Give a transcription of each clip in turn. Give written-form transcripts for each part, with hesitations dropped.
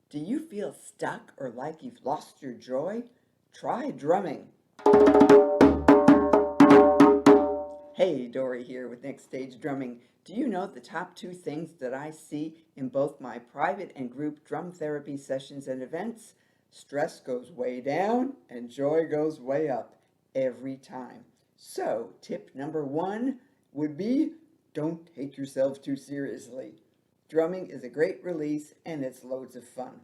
Do you feel stuck or like you've lost your joy? Try drumming. Hey, Dory here with Next Stage Drumming. Do you know the top two things that I see in both my private and group drum therapy sessions and events? Stress goes way down and joy goes way up every time. So, tip number one would be don't take yourself too seriously. Drumming is a great release and it's loads of fun.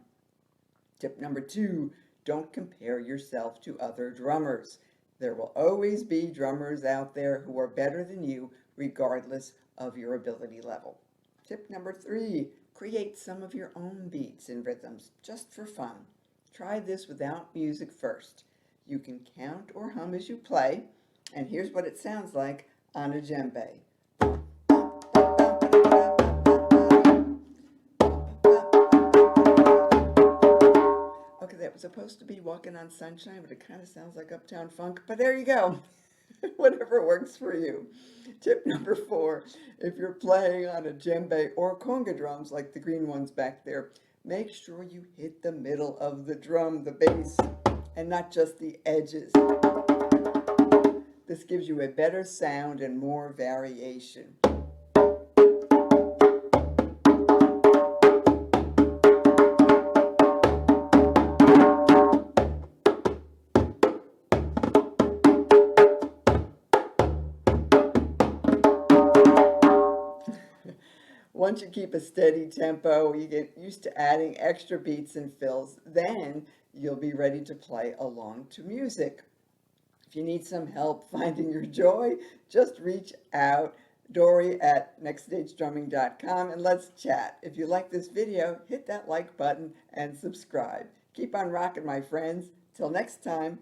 Tip number two, don't compare yourself to other drummers. There will always be drummers out there who are better than you, regardless of your ability level. Tip number three, create some of your own beats and rhythms just for fun. Try this without music first. You can count or hum as you play, and here's what it sounds like on a djembe. Okay, that was supposed to be Walking on Sunshine, but it kind of sounds like Uptown Funk. But there you go. Whatever works for you. Tip number four, if you're playing on a djembe or conga drums like the green ones back there, make sure you hit the middle of the drum, the bass, and not just the edges. This gives you a better sound and more variation. Once you keep a steady tempo, you get used to adding extra beats and fills, then you'll be ready to play along to music. If you need some help finding your joy, just reach out, Dory at nextstagedrumming.com, and let's chat. If you like this video, hit that like button and subscribe. Keep on rocking, my friends. Till next time.